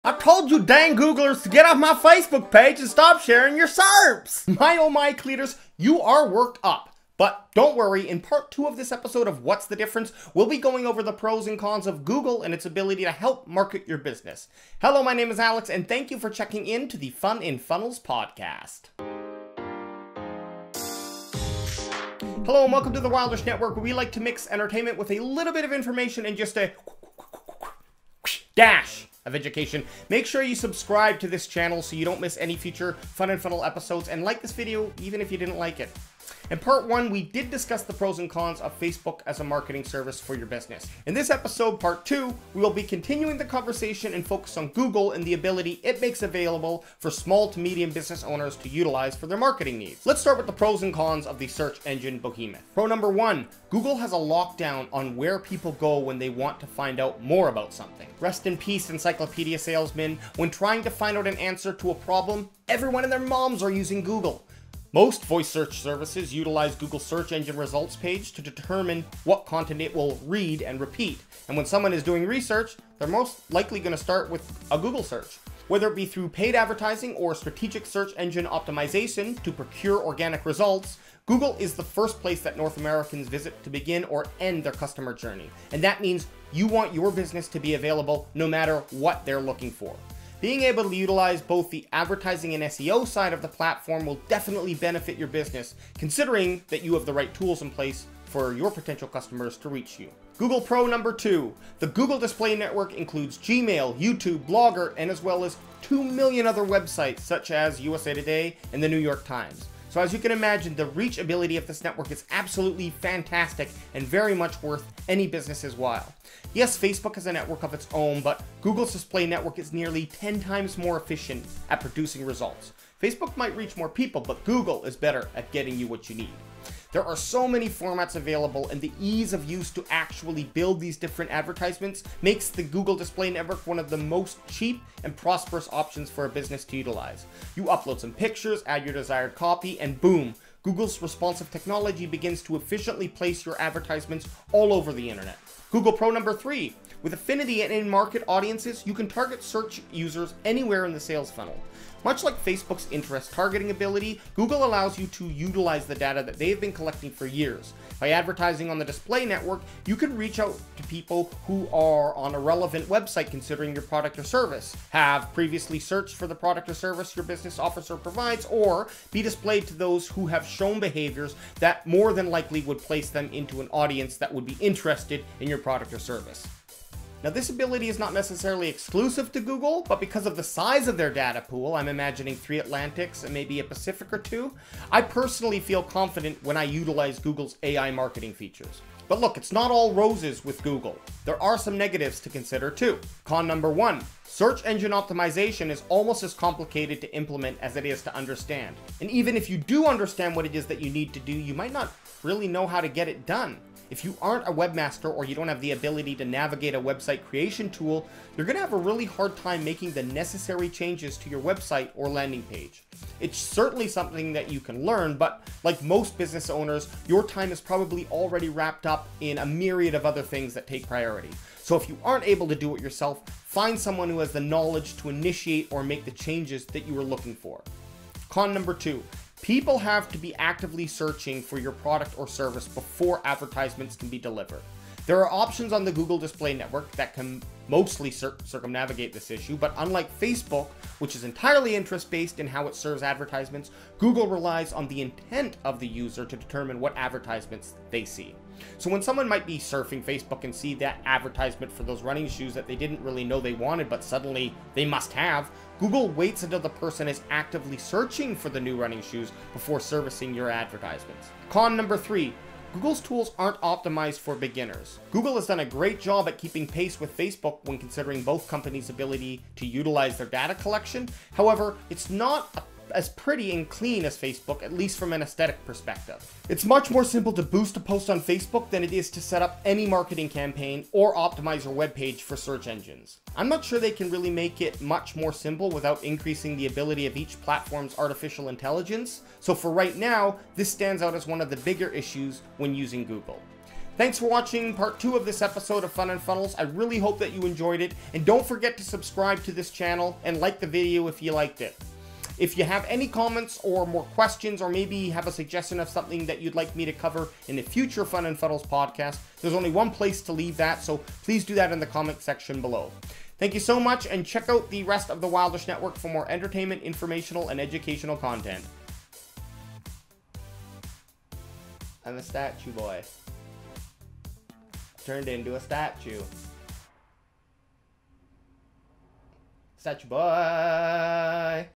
I told you dang Googlers to get off my Facebook page and stop sharing your SERPs! My oh my Cleaters, you are worked up. But don't worry, in part 2 of this episode of What's the Difference, we'll be going over the pros and cons of Google and its ability to help market your business. Hello, my name is Alex, and thank you for checking in to the Fun in Funnels podcast. Hello and welcome to the Wildish Network, where we like to mix entertainment with a little bit of information and just a dash of education. Make sure you subscribe to this channel so you don't miss any future Fun and Funnel episodes, and like this video even if you didn't like it. In part 1, we did discuss the pros and cons of Facebook as a marketing service for your business. In this episode, part 2, we will be continuing the conversation and focus on Google and the ability it makes available for small to medium business owners to utilize for their marketing needs. Let's start with the pros and cons of the search engine behemoth. Pro number 1, Google has a lockdown on where people go when they want to find out more about something. Rest in peace, encyclopedia salesmen. When trying to find out an answer to a problem, everyone and their moms are using Google. Most voice search services utilize Google search engine results page to determine what content it will read and repeat. And when someone is doing research, they're most likely going to start with a Google search. Whether it be through paid advertising or strategic search engine optimization to procure organic results, Google is the first place that North Americans visit to begin or end their customer journey. And that means you want your business to be available no matter what they're looking for. Being able to utilize both the advertising and SEO side of the platform will definitely benefit your business, considering that you have the right tools in place for your potential customers to reach you. Google Pro number 2. The Google Display Network includes Gmail, YouTube, Blogger, and as well as 2 million other websites such as USA Today and the New York Times. So as you can imagine, the reach ability of this network is absolutely fantastic and very much worth any business's while. Yes, Facebook has a network of its own, but Google's display network is nearly 10 times more efficient at producing results. Facebook might reach more people, but Google is better at getting you what you need. There are so many formats available, and the ease of use to actually build these different advertisements makes the Google Display Network one of the most cheap and prosperous options for a business to utilize. You upload some pictures, add your desired copy, and boom, Google's responsive technology begins to efficiently place your advertisements all over the internet. Google Pro number 3. With affinity and in-market audiences, you can target search users anywhere in the sales funnel. Much like Facebook's interest targeting ability, Google allows you to utilize the data that they've been collecting for years. By advertising on the display network, you can reach out to people who are on a relevant website considering your product or service, have previously searched for the product or service your business offers or provides, or be displayed to those who have shown behaviors that more than likely would place them into an audience that would be interested in your product or service. Now, this ability is not necessarily exclusive to Google, but because of the size of their data pool, I'm imagining 3 Atlantics and maybe a Pacific or 2, I personally feel confident when I utilize Google's AI marketing features. But look, it's not all roses with Google. There are some negatives to consider too. Con number 1, search engine optimization is almost as complicated to implement as it is to understand. And even if you do understand what it is that you need to do, you might not really know how to get it done. If you aren't a webmaster or you don't have the ability to navigate a website creation tool, you're going to have a really hard time making the necessary changes to your website or landing page. It's certainly something that you can learn, but like most business owners, your time is probably already wrapped up in a myriad of other things that take priority. So if you aren't able to do it yourself, find someone who has the knowledge to initiate or make the changes that you are looking for. Con number 2. People have to be actively searching for your product or service before advertisements can be delivered. There are options on the Google Display Network that can mostly circumnavigate this issue, but unlike Facebook, which is entirely interest-based in how it serves advertisements, Google relies on the intent of the user to determine what advertisements they see. So when someone might be surfing Facebook and see that advertisement for those running shoes that they didn't really know they wanted, but suddenly they must have, Google waits until the person is actively searching for the new running shoes before servicing your advertisements. Con number 3. Google's tools aren't optimized for beginners. Google has done a great job at keeping pace with Facebook when considering both companies' ability to utilize their data collection. However, it's not as pretty and clean as Facebook, at least from an aesthetic perspective. It's much more simple to boost a post on Facebook than it is to set up any marketing campaign or optimize your webpage for search engines. I'm not sure they can really make it much more simple without increasing the ability of each platform's artificial intelligence, so for right now, this stands out as one of the bigger issues when using Google. Thanks for watching part 2 of this episode of Fun and Funnels. I really hope that you enjoyed it. And don't forget to subscribe to this channel and like the video if you liked it. If you have any comments or more questions, or maybe have a suggestion of something that you'd like me to cover in a future Fun and Funnels podcast, there's only one place to leave that, so please do that in the comment section below. Thank you so much, and check out the rest of the Wildish Network for more entertainment, informational, and educational content. I'm a statue boy. Turned into a statue. Statue boy.